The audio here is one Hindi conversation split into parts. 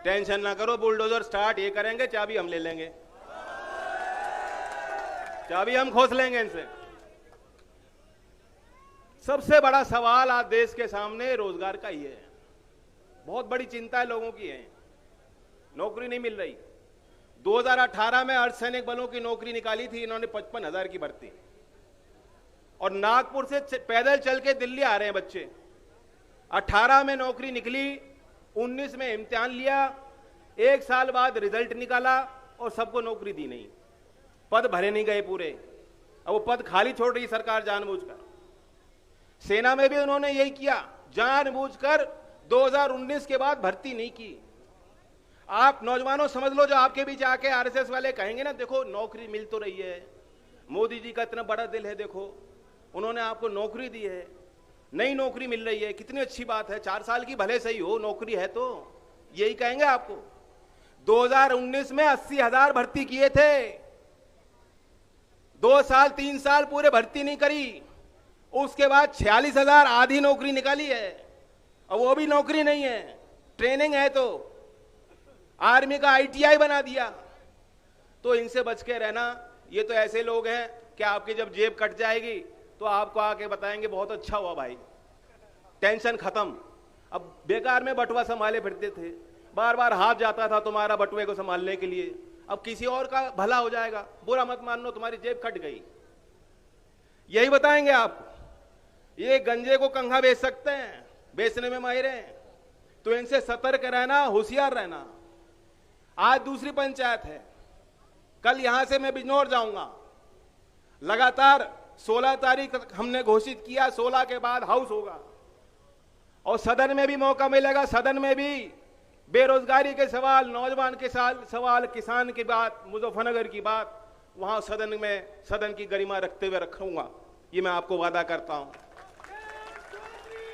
टेंशन ना करो, बुलडोजर स्टार्ट ये करेंगे, चाबी हम ले लेंगे, चाबी हम खोस लेंगे इनसे। सबसे बड़ा सवाल आज देश के सामने रोजगार का ही है। बहुत बड़ी चिंता लोगों की है, नौकरी नहीं मिल रही। 2018 में अर्धसैनिक बलों की नौकरी निकाली थी इन्होंने 55,000 की भर्ती, और नागपुर से पैदल चल के दिल्ली आ रहे हैं बच्चे। 18 में नौकरी निकली, 19 में इम्तिहान लिया, 1 साल बाद रिजल्ट निकाला और सबको नौकरी दी नहीं, पद भरे नहीं गए पूरे। अब वो पद खाली छोड़ रही सरकार जानबूझकर। सेना में भी उन्होंने यही किया, जानबूझकर 2019 के बाद भर्ती नहीं की। आप नौजवानों समझ लो, जो आपके बीच आके आरएसएस वाले कहेंगे ना, देखो नौकरी मिल तो रही है, मोदी जी का इतना बड़ा दिल है, देखो उन्होंने आपको नौकरी दी है, नई नौकरी मिल रही है, कितनी अच्छी बात है, 4 साल की भले सही हो, नौकरी है तो, यही कहेंगे आपको। 2019 में 80,000 भर्ती किए थे, 2 साल 3 साल पूरे भर्ती नहीं करी, उसके बाद 46,000 आधी नौकरी निकाली है, और वो भी नौकरी नहीं है, ट्रेनिंग है। तो आर्मी का आईटीआई बना दिया। तो इनसे बच के रहना। ये तो ऐसे लोग हैं कि आपकी जब जेब कट जाएगी तो आपको आके बताएंगे बहुत अच्छा हुआ भाई, टेंशन खत्म। अब बेकार में बटुआ संभाले फिरते थे, बार बार हाथ जाता था तुम्हारा बटुए को संभालने के लिए, अब किसी और का भला हो जाएगा, बुरा मत मान लो, तुम्हारी जेब कट गई, यही बताएंगे आपको। ये गंजे को कंघा बेच सकते हैं, बेचने में माहिर हैं, तो इनसे सतर्क रहना, होशियार रहना। आज दूसरी पंचायत है, कल यहां से मैं बिजनौर जाऊंगा। लगातार 16 तारीख तक हमने घोषित किया, 16 के बाद हाउस होगा, और सदन में भी मौका मिलेगा। सदन में भी बेरोजगारी के सवाल, नौजवान के सवाल, किसान की बात, मुजफ्फरनगर की बात, वहां सदन में सदन की गरिमा रखते हुए रखूंगा, ये मैं आपको वादा करता हूं।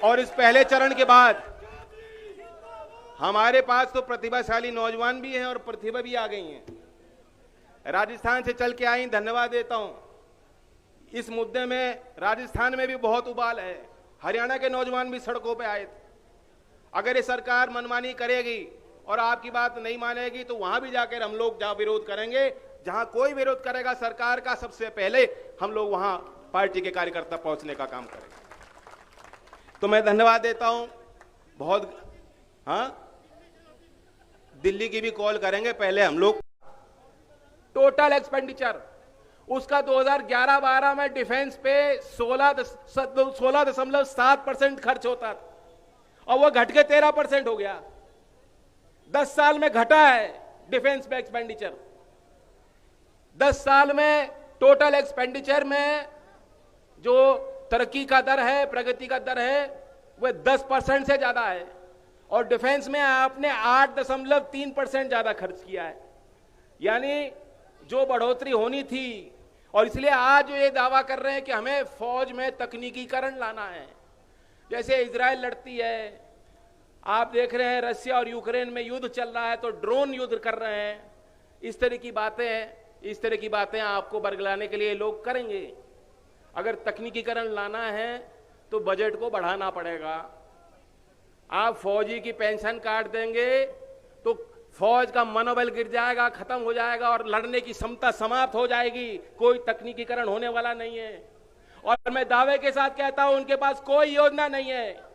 और इस पहले चरण के बाद हमारे पास तो प्रतिभाशाली नौजवान भी हैं और प्रतिभा भी आ गई हैं। राजस्थान से चल के आई, धन्यवाद देता हूं। इस मुद्दे में राजस्थान में भी बहुत उबाल है, हरियाणा के नौजवान भी सड़कों पे आए थे। अगर ये सरकार मनमानी करेगी और आपकी बात नहीं मानेगी तो वहां भी जाकर हम लोग जहां विरोध करेंगे, जहां कोई विरोध करेगा सरकार का, सबसे पहले हम लोग वहां पार्टी के कार्यकर्ता पहुंचने का काम करेंगे। तो मैं धन्यवाद देता हूं बहुत। हाँ, दिल्ली की भी कॉल करेंगे, पहले हम लोग टोटल एक्सपेंडिचर उसका 2011-12 में डिफेंस पे 16.7% खर्च होता था, और वो घट के 13% हो गया। 10 साल में घटा है डिफेंस पे एक्सपेंडिचर। 10 साल में टोटल एक्सपेंडिचर में जो तरक्की का दर है, प्रगति का दर है, वह 10% से ज्यादा है, और डिफेंस में आपने 8.3% ज्यादा खर्च किया है। यानी जो बढ़ोतरी होनी थी, और इसलिए आज जो ये दावा कर रहे हैं कि हमें फौज में तकनीकीकरण लाना है, जैसे इजराइल लड़ती है, आप देख रहे हैं रशिया और यूक्रेन में युद्ध चल रहा है तो ड्रोन युद्ध कर रहे हैं, इस तरह की बातें आपको बरगलाने के लिए लोग करेंगे। अगर तकनीकीकरण लाना है तो बजट को बढ़ाना पड़ेगा। आप फौजी की पेंशन काट देंगे तो फौज का मनोबल गिर जाएगा, खत्म हो जाएगा, और लड़ने की क्षमता समाप्त हो जाएगी। कोई तकनीकीकरण होने वाला नहीं है, और मैं दावे के साथ कहता हूं उनके पास कोई योजना नहीं है।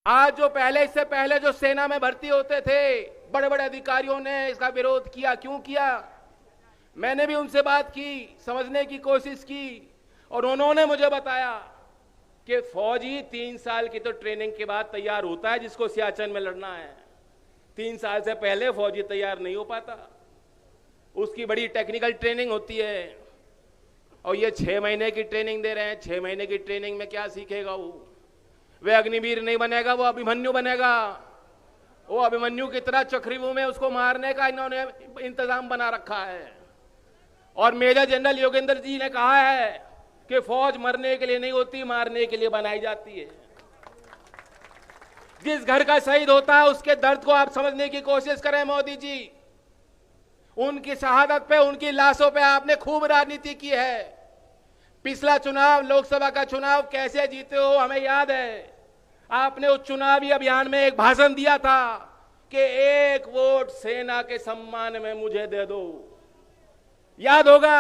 आज जो इससे पहले जो सेना में भर्ती होते थे, बड़े बड़े अधिकारियों ने इसका विरोध किया। क्यों किया? मैंने भी उनसे बात की, समझने की कोशिश की, और उन्होंने मुझे बताया कि फौजी 3 साल की तो ट्रेनिंग के बाद तैयार होता है, जिसको सियाचिन में लड़ना है। 3 साल से पहले फौजी तैयार नहीं हो पाता, उसकी बड़ी टेक्निकल ट्रेनिंग होती है, और ये 6 महीने की ट्रेनिंग दे रहे हैं। 6 महीने की ट्रेनिंग में क्या सीखेगा वो? वे अग्निवीर नहीं बनेगा, वो अभिमन्यु बनेगा। वो अभिमन्यु की तरह चक्रव्यूह में उसको मारने का इन्होंने इंतजाम बना रखा है। और मेजर जनरल योगेंद्र जी ने कहा है कि फौज मरने के लिए नहीं होती, मारने के लिए बनाई जाती है। जिस घर का शहीद होता है उसके दर्द को आप समझने की कोशिश करें मोदी जी। उनकी शहादत पे, उनकी लाशों पे आपने खूब राजनीति की है। पिछला चुनाव, लोकसभा का चुनाव कैसे जीते हो हमें याद है। आपने उस चुनावी अभियान में एक भाषण दिया था कि 1 वोट सेना के सम्मान में मुझे दे दो। याद होगा,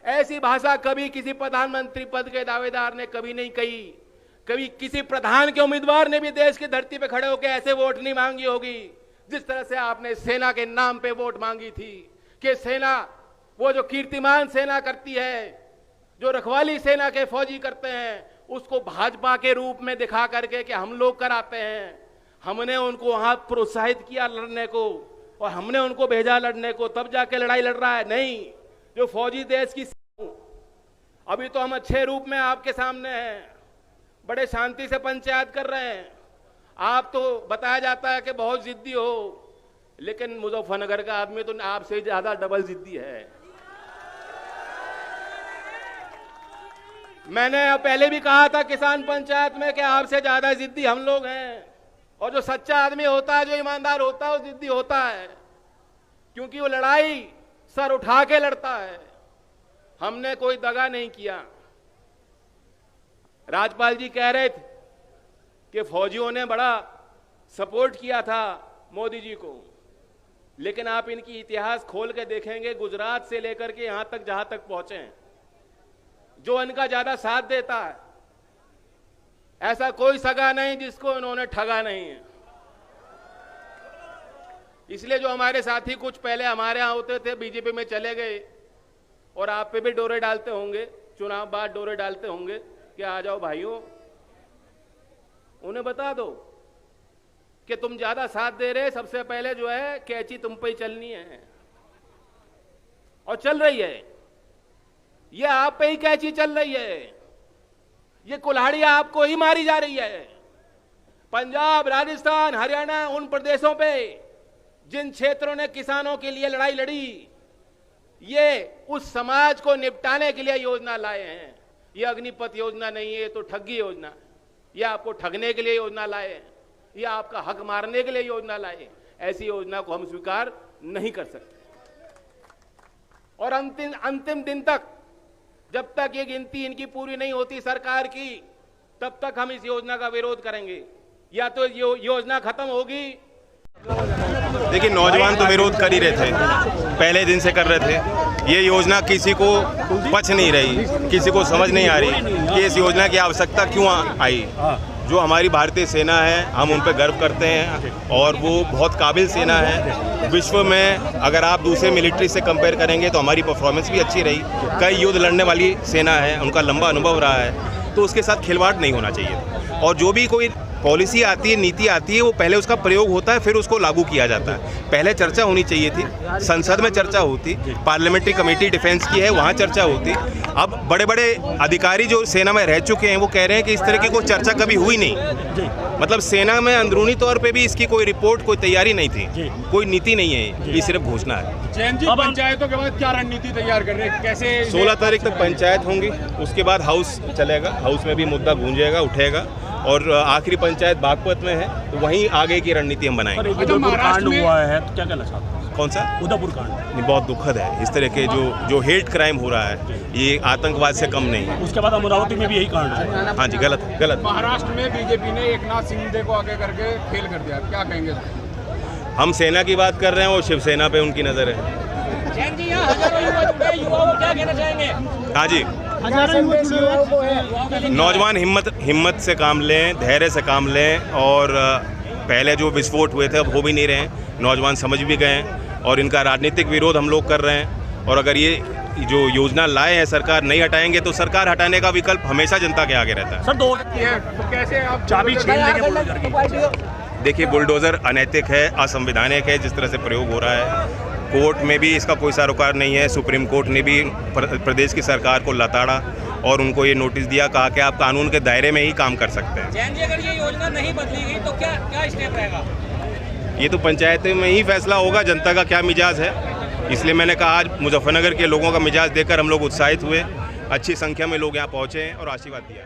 ऐसी भाषा कभी किसी प्रधानमंत्री पद के दावेदार ने कभी नहीं कही। कभी किसी प्रधान के उम्मीदवार ने भी देश की धरती पे खड़े होकर ऐसे वोट नहीं मांगी होगी जिस तरह से आपने सेना के नाम पे वोट मांगी थी। कि सेना, वो जो कीर्तिमान सेना करती है, जो रखवाली सेना के फौजी करते हैं, उसको भाजपा के रूप में दिखा करके कि हम लोग कराते हैं। हमने उनको वहां प्रोत्साहित किया लड़ने को और हमने उनको भेजा लड़ने को, तब जाके लड़ाई लड़ रहा है। नहीं, जो फौजी देश की, अभी तो हम अच्छे रूप में आपके सामने हैं, बड़े शांति से पंचायत कर रहे हैं। आप तो बताया जाता है कि बहुत जिद्दी हो, लेकिन मुजफ्फरनगर का आदमी तो आपसे ज्यादा डबल जिद्दी है। मैंने पहले भी कहा था किसान पंचायत में कि आपसे ज्यादा जिद्दी हम लोग हैं। और जो सच्चा आदमी होता है, जो ईमानदार होता है, वो जिद्दी होता है, क्योंकि वो लड़ाई सर उठा के लड़ता है। हमने कोई दगा नहीं किया। राज्यपाल जी कह रहे थे कि फौजियों ने बड़ा सपोर्ट किया था मोदी जी को, लेकिन आप इनकी इतिहास खोल के देखेंगे, गुजरात से लेकर के यहां तक जहां तक पहुंचे हैं, जो इनका ज्यादा साथ देता है, ऐसा कोई सगा नहीं जिसको इन्होंने ठगा नहीं है। इसलिए जो हमारे साथी कुछ पहले हमारे यहां होते थे, बीजेपी में चले गए, और आप पे भी डोरे डालते होंगे, चुनाव बाद डोरे डालते होंगे कि आ जाओ भाइयों, उन्हें बता दो कि तुम ज्यादा साथ दे रहे, सबसे पहले जो है कैची तुम पे ही चलनी है, और चल रही है। ये आप पे ही कैची चल रही है, ये कुल्हाड़ी आपको ही मारी जा रही है। पंजाब, राजस्थान, हरियाणा, उन प्रदेशों पे जिन क्षेत्रों ने किसानों के लिए लड़ाई लड़ी, ये उस समाज को निपटाने के लिए योजना लाए हैं। ये अग्निपथ योजना नहीं है, ये तो ठगी योजना है। ये आपको ठगने के लिए योजना लाए हैं, ये आपका हक मारने के लिए योजना लाए। ऐसी योजना को हम स्वीकार नहीं कर सकते। और अंतिम दिन तक, जब तक ये गिनती इनकी पूरी नहीं होती सरकार की, तब तक हम इस योजना का विरोध करेंगे। या तो योजना खत्म होगी। देखिए, नौजवान तो विरोध कर ही रहे थे, पहले दिन से कर रहे थे। ये योजना किसी को पच नहीं रही, किसी को समझ नहीं आ रही कि इस योजना की आवश्यकता क्यों आई। जो हमारी भारतीय सेना है, हम उन पर गर्व करते हैं और वो बहुत काबिल सेना है। विश्व में अगर आप दूसरे मिलिट्री से कंपेयर करेंगे तो हमारी परफॉर्मेंस भी अच्छी रही। कई युद्ध लड़ने वाली सेना है, उनका लंबा अनुभव रहा है, तो उसके साथ खिलवाड़ नहीं होना चाहिए। और जो भी कोई पॉलिसी आती है, नीति आती है, वो पहले उसका प्रयोग होता है, फिर उसको लागू किया जाता है। पहले चर्चा होनी चाहिए थी, संसद में चर्चा होती, पार्लियामेंट्री कमेटी डिफेंस की है, वहाँ चर्चा होती। अब बड़े बड़े अधिकारी जो सेना में रह चुके हैं वो कह रहे हैं कि इस तरह की कोई चर्चा कभी हुई नहीं। मतलब सेना में अंदरूनी तौर पे भी इसकी कोई रिपोर्ट, कोई तैयारी नहीं थी, कोई नीति नहीं है, ये सिर्फ घोषणा है। जैन जी, पंचायतों के बाद क्या रणनीति तैयार कर रहे हैं, कैसे? 16 तारीख तक पंचायत होंगी, उसके बाद हाउस चलेगा, हाउस में भी मुद्दा गूंजेगा, उठेगा, और आखिरी पंचायत बागपत में है, तो वहीं आगे की रणनीति हम बनाएंगे। उदयपुर कांड हुआ है तो क्या कहना चाहते हैं? कौन सा? उदयपुर कांड बहुत दुखद है। इस तरह के जो हेट क्राइम हो रहा है, ये आतंकवाद से कम नहीं है। उसके बाद अमरावती में भी यही कांड है। हाँ जी, गलत। महाराष्ट्र में बीजेपी ने एकनाथ शिंदे को आगे करके फेल कर दिया, क्या कहेंगे? हम सेना की बात कर रहे हैं, वो शिवसेना पे उनकी नज़र है। युवाओं को क्या कहना चाहेंगे? हाँ जी, नौजवान हिम्मत से काम लें, धैर्य से काम लें, और पहले जो विस्फोट हुए थे अब हो भी नहीं रहे हैं। नौजवान समझ भी गए हैं और इनका राजनीतिक विरोध हम लोग कर रहे हैं। और अगर ये जो योजना लाए हैं सरकार नहीं हटाएंगे तो सरकार हटाने का विकल्प हमेशा जनता के आगे रहता है। सर, दो तो कैसे आप चाबी छीन लेंगे बुलडोजर की? देखिए, बुलडोजर अनैतिक है, असंवैधानिक है, जिस तरह से प्रयोग हो रहा है। कोर्ट में भी इसका कोई सरोकार नहीं है। सुप्रीम कोर्ट ने भी प्रदेश की सरकार को लताड़ा और उनको ये नोटिस दिया, कहा कि आप कानून के दायरे में ही काम कर सकते हैं। जैन जी, अगर ये योजना नहीं बदली गई तो क्या स्टेप रहेगा? ये तो पंचायत में ही फैसला होगा, जनता का क्या मिजाज है। इसलिए मैंने कहा आज मुजफ्फरनगर के लोगों का मिजाज देखकर हम लोग उत्साहित हुए। अच्छी संख्या में लोग यहाँ पहुँचे और आशीर्वाद दिया।